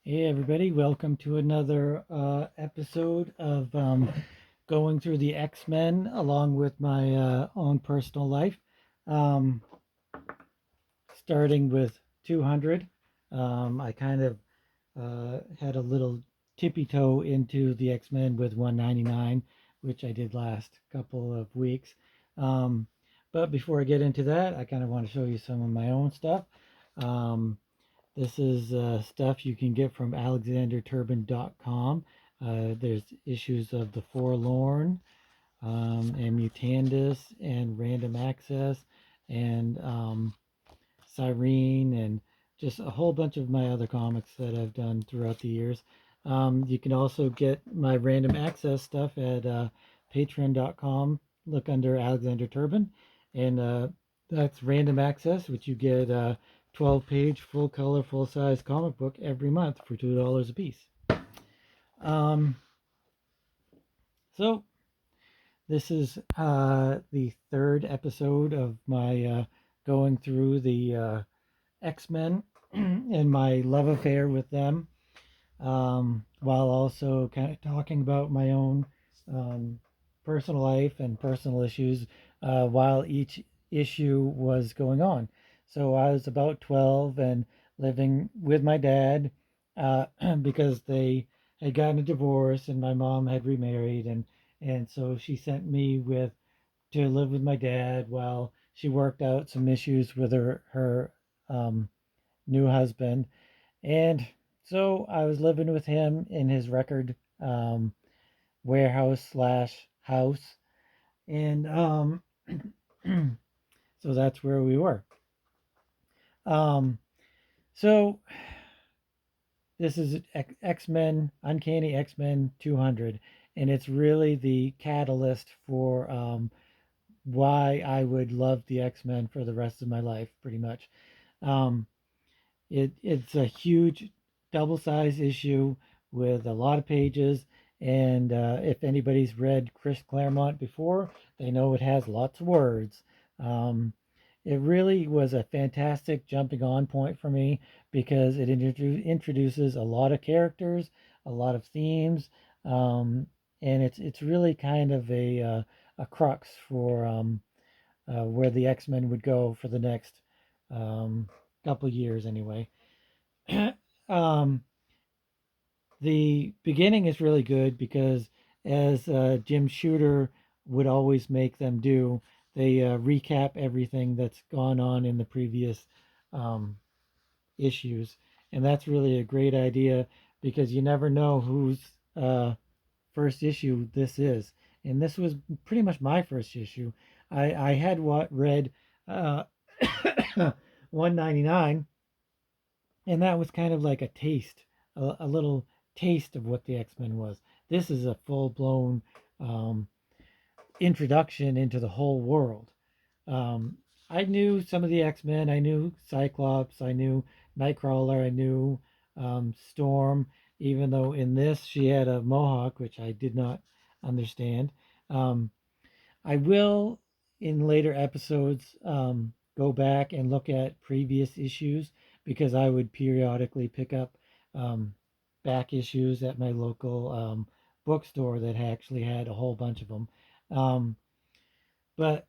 Hey everybody, welcome to another episode of going through the X-Men along with my own personal life. Um, Starting with 200, I kind of had a little tippy toe into the X-Men with 199, which I did last couple of weeks. Um, but before I get into that, I kind of want to show you some of my own stuff. Um, this is stuff you can get from alexanderturbin.com. There's issues of The Forlorn, and Mutandis, and Random Access, and Cyrene, and just a whole bunch of my other comics that I've done throughout the years. You can also get my Random Access stuff at patreon.com. Look under Alexander Turbin, and that's Random Access, which you get 12-page, full color, full size comic book every month for $2 a piece. Um, so this is the third episode of my going through the X-Men and my love affair with them, while also kind of talking about my own um, personal life and personal issues while each issue was going on. So I was about 12 and living with my dad because they had gotten a divorce and my mom had remarried, and so she sent me with to live with my dad while she worked out some issues with her um, new husband. And so I was living with him in his record warehouse slash house. And so that's where we were. Um, so this is X Men, Uncanny X Men 200. And it's really the catalyst for why I would love the X Men for the rest of my life, pretty much. Um, it's a huge double-sized issue with a lot of pages, and if anybody's read Chris Claremont before, they know it has lots of words. Um, it really was a fantastic jumping on point for me because it introduces a lot of characters, a lot of themes, um, and it's really kind of a crux for where the X-Men would go for the next um, couple years anyway. um, the beginning is really good because, as Jim Shooter would always make them do, they recap everything that's gone on in the previous um, issues, and that's really a great idea because you never know whose first issue this is. And this was pretty much my first issue. I had read uh, 199, and that was kind of like a taste, a little taste of what the X-Men was. This is a full-blown um, introduction into the whole world. um, I knew some of the X-Men. I knew Cyclops, I knew Nightcrawler, I knew Storm, even though in this she had a mohawk, which I did not understand. um, I will, in later episodes, go back and look at previous issues because I would periodically pick up um, back issues at my local bookstore that actually had a whole bunch of them. Um, but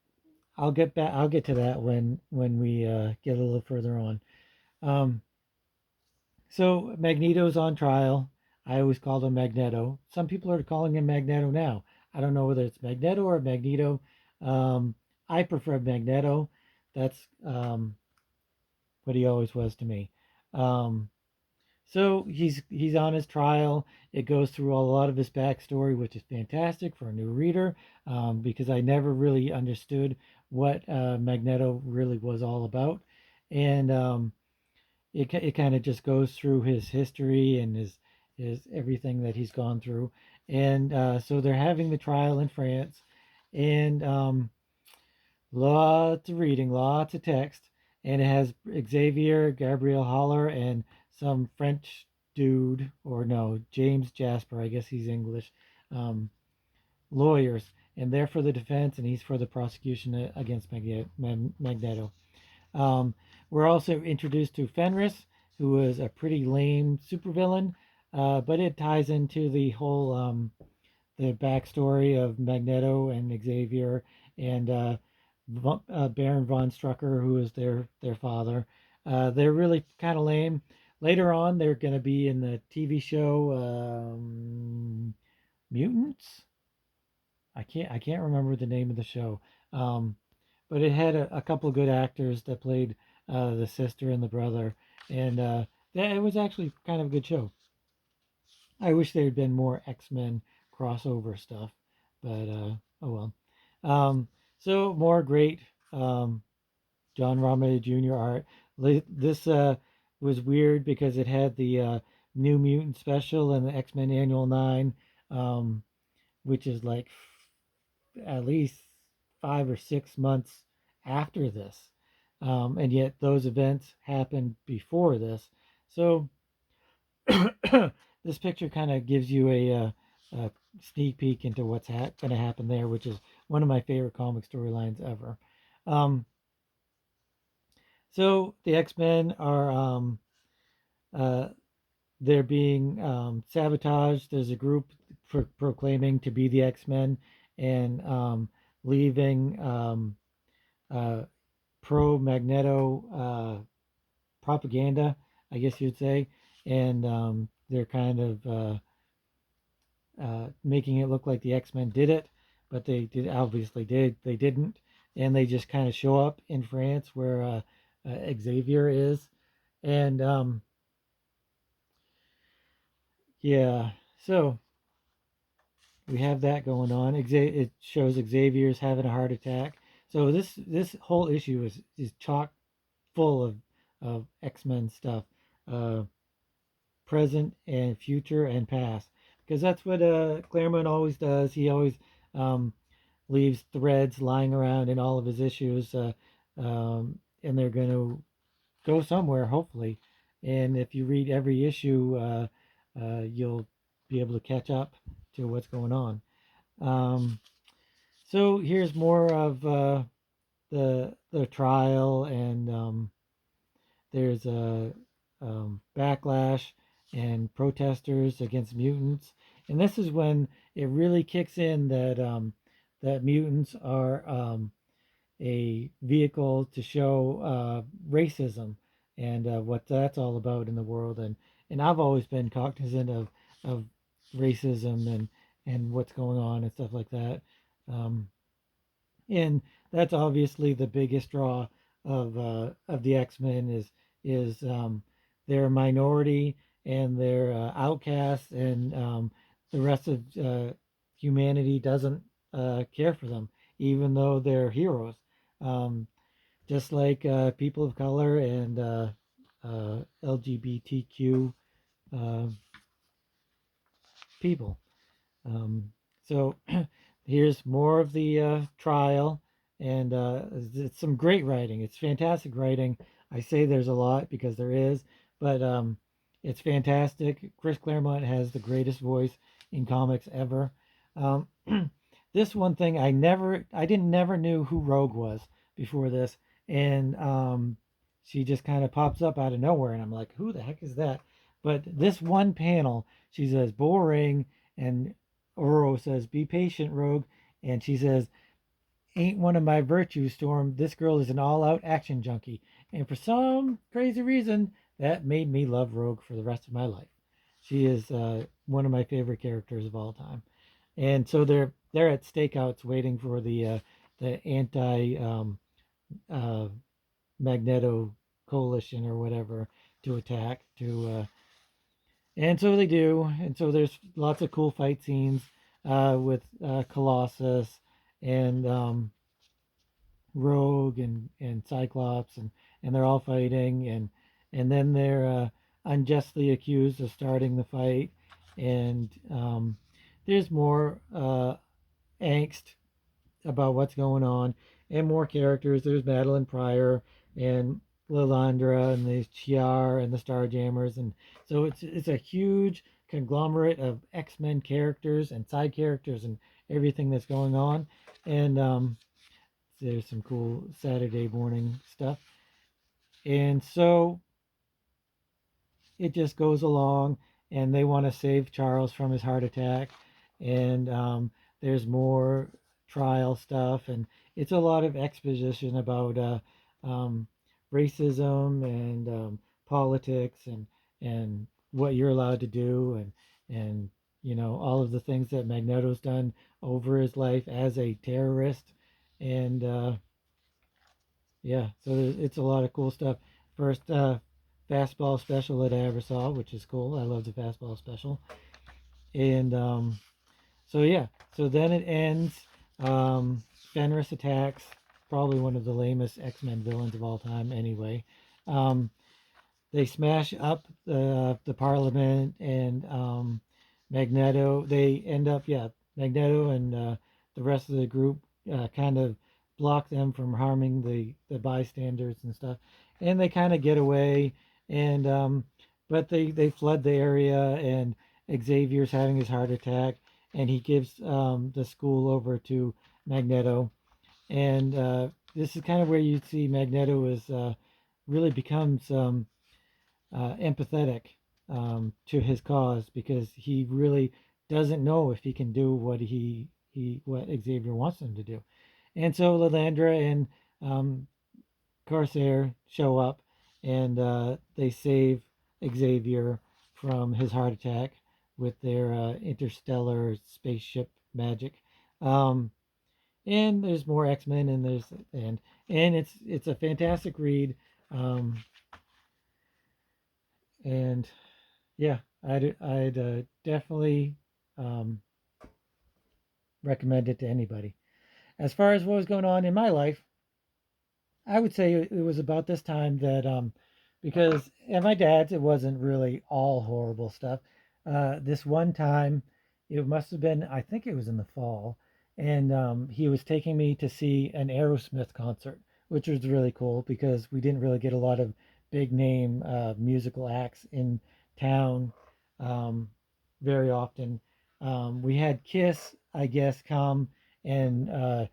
I'll get back. I'll get to that when we get a little further on. Um, so Magneto's on trial. I always called him Magneto. Some people are calling him Magneto now. I don't know whether it's Magneto or Magneto. Um, I prefer Magneto. That's what he always was to me. Um, so he's on his trial. It goes through a lot of his backstory, which is fantastic for a new reader, because I never really understood what Magneto really was all about, and it kind of just goes through his history and his everything that he's gone through, and so they're having the trial in France, and lots of reading, lots of text, and it has Xavier, Gabriel Haller, and some French dude, or no, James Jasper, I guess he's English, um, lawyers, and they're for the defense, and he's for the prosecution against Magneto. Um, we're also introduced to Fenris, who was a pretty lame supervillain, but it ties into the whole the backstory of Magneto and Xavier and Baron von Strucker, who is their father. They're really kind of lame. Later on, they're going to be in the TV show Mutants. I can't remember the name of the show, um, but it had a couple of good actors that played the sister and the brother, and it was actually kind of a good show. I wish there had been more X-Men crossover stuff, but oh well. Um, so more great um, John Romita Jr. art. This was weird because it had the New Mutant special and the X-Men Annual 9, um, which is like at least 5 or 6 months after this. And yet those events happened before this. So this picture kind of gives you a sneak peek into what's going to happen there, which is one of my favorite comic storylines ever. Um, so the X Men are uh, they're being sabotaged. There's a group proclaiming to be the X Men and leaving uh, pro Magneto propaganda, I guess you'd say, and they're kind of making it look like the X Men did it, but they didn't, and they just kind of show up in France where Xavier is, and yeah, so we have that going on. It shows Xavier's having a heart attack. So this whole issue is chock full of X Men stuff, uh, present and future and past, because that's what Claremont always does. He always um, leaves threads lying around in all of his issues, and they're going to go somewhere, hopefully. And if you read every issue, you'll be able to catch up to what's going on. Um, so here's more of the trial, and there's a backlash and protesters against mutants, and this is when it really kicks in that that mutants are a vehicle to show racism and what that's all about in the world. And I've always been cognizant of racism and what's going on and stuff like that. Um, and that's obviously the biggest draw of the X-Men is they're a minority and they're outcasts, and the rest of humanity doesn't care for them, even though they're heroes. Um, just like people of color and LGBTQ uh, people. Um, so here's more of the trial, and it's some great writing. It's fantastic writing. I say there's a lot because there is, but it's fantastic. Chris Claremont has the greatest voice in comics ever. Um, this one thing I didn't never knew who Rogue was before this, and she just kind of pops up out of nowhere, and I'm like, who the heck is that? But this one panel, she says boring, and Oro says, "Be patient, Rogue," and she says, "Ain't one of my virtues, Storm. This girl is an all-out action junkie." And for some crazy reason, that made me love Rogue for the rest of my life. She is one of my favorite characters of all time. And so they're at stakeouts waiting for the anti uh, Magneto coalition or whatever to attack and so they do. And so there's lots of cool fight scenes with Colossus and Rogue and Cyclops, and they're all fighting, and then they're unjustly accused of starting the fight. And there's more angst about what's going on, and more characters. There's Madeline Pryor and Lilandra and the Chiar and the Starjammers, and so it's a huge conglomerate of X-Men characters and side characters and everything that's going on. And there's some cool Saturday morning stuff. And so it just goes along, and they want to save Charles from his heart attack, and there's more trial stuff, and it's a lot of exposition about um, racism and politics and what you're allowed to do and all of the things that Magneto's done over his life as a terrorist, and yeah, so it's a lot of cool stuff. First fastball special that I ever saw, which is cool. I love the fastball special. And so yeah, so then it ends. Fenris attacks, probably one of the lamest X-Men villains of all time. Anyway, um, they smash up the Parliament and Magneto. They end up, yeah, Magneto and the rest of the group kind of block them from harming the bystanders and stuff, and they kind of get away. And but they flood the area, and Xavier's having his heart attack, and he gives the school over to Magneto, and this is kind of where you see Magneto is really becomes empathetic to his cause, because he really doesn't know if he can do what Xavier wants him to do. And so Lilandra and um, Corsair show up, and they save Xavier from his heart attack with their interstellar spaceship magic. Um, and there's more X-Men, and it's a fantastic read. Um, and Yeah, I'd definitely um, recommend it to anybody. As far as what was going on in my life, I would say it was about this time that because at my dad's it wasn't really all horrible stuff. This one time, it must have been, I think it was in the fall, and he was taking me to see an Aerosmith concert, which was really cool because we didn't really get a lot of big name musical acts in town um, very often. We had Kiss, I guess, come, and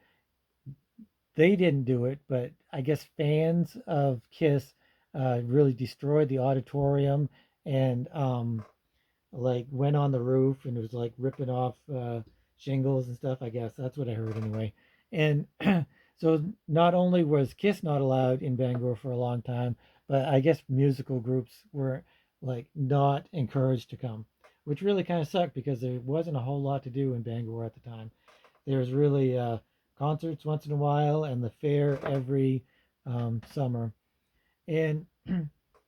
they didn't do it, but I guess fans of Kiss really destroyed the auditorium, and like went on the roof and was like ripping off shingles and stuff. I guess that's what I heard anyway. And so not only was Kiss not allowed in Bangor for a long time, but I guess musical groups were like not encouraged to come, which really kind of sucked because there wasn't a whole lot to do in Bangor at the time. There's really concerts once in a while and the fair every summer. And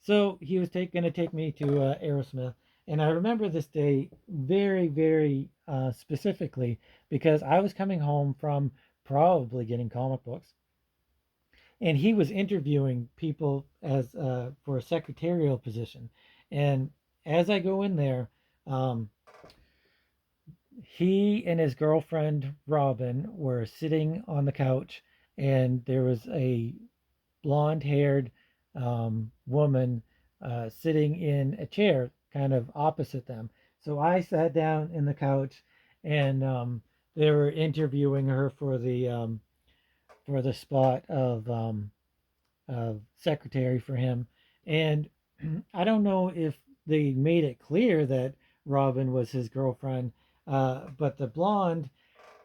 so he was going to take me to Aerosmith. And I remember this day very, very specifically because I was coming home from probably getting comic books. And he was interviewing people as for a secretarial position. And as I go in there, um, he and his girlfriend Robin were sitting on the couch, and there was a blonde haired woman sitting in a chair kind of opposite them. So I sat down in the couch, and they were interviewing her for the spot of secretary for him. And I don't know if they made it clear that Robin was his girlfriend, but the blonde,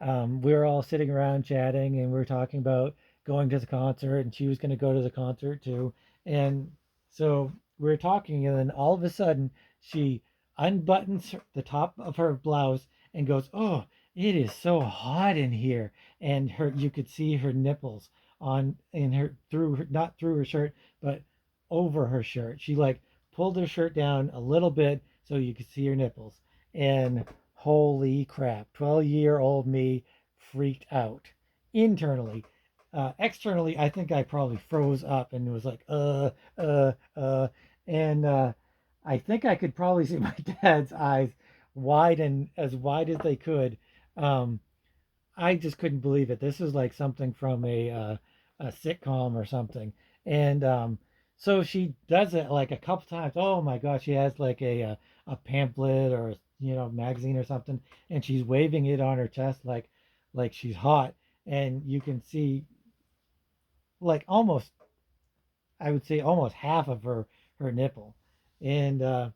we were all sitting around chatting, and we were talking about going to the concert, and she was going to go to the concert too. And so we were talking, and then all of a sudden she unbuttons the top of her blouse and goes, "Oh, it is so hot in here." And her, you could see her nipples on in her through her, not through her shirt, but over her shirt. She like pulled her shirt down a little bit so you could see her nipples. And holy crap, 12-year-old me freaked out internally. Externally, I think I probably froze up and was like, uh, uh. And I think I could probably see my dad's eyes widen as wide as they could. Um, I just couldn't believe it. This was like something from a sitcom or something. And so she does it like a couple times. Oh my gosh, she has like a pamphlet or magazine or something, and she's waving it on her chest like she's hot, and you can see like almost, I would say almost half of her nipple. And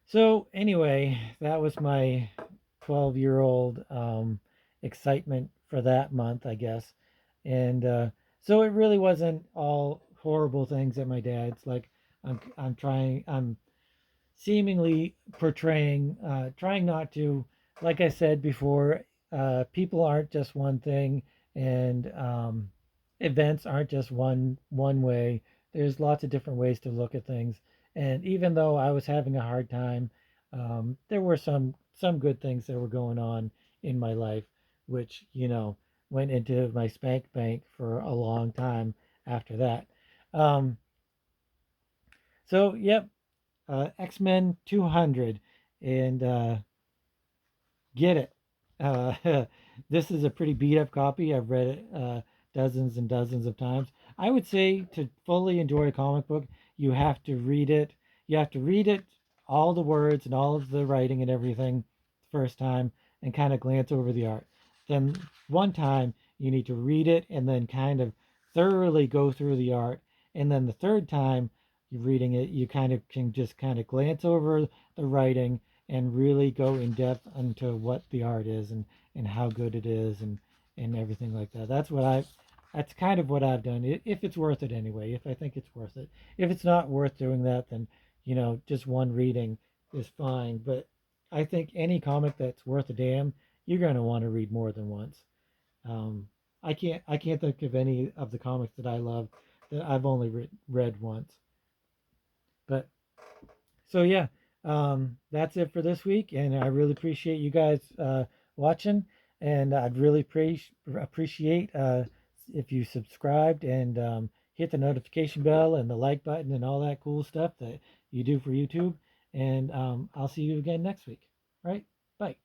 so anyway, that was my 12-year-old excitement for that month, I guess. And so it really wasn't all horrible things at my dad's. Like I'm seemingly portraying, trying not to, like I said before, people aren't just one thing, and events aren't just one way. There's lots of different ways to look at things. And even though I was having a hard time, there were some good things that were going on in my life, which went into my spank bank for a long time after that. Um, so yep, X-Men 200, and get it. This is a pretty beat up copy. I've read it dozens and dozens of times. I would say to fully enjoy a comic book, you have to read it. You have to read it, all the words and all of the writing and everything, first time, and kind of glance over the art. Then one time you need to read it and then kind of thoroughly go through the art. And then the third time you're reading it, you kind of can just kind of glance over the writing and really go in depth into what the art is and how good it is and everything like that. That's kind of what I've done. If it's worth it anyway, if I think it's worth it. If it's not worth doing that, then just one reading is fine. But I think any comic that's worth a damn, you're gonna want to read more than once. Um, I can't think of any of the comics that I love that I've only read once. But so yeah, that's it for this week, and I really appreciate you guys watching, and I'd really appreciate if you subscribed and hit the notification bell and the like button and all that cool stuff that you do for YouTube. And I'll see you again next week. All right, bye.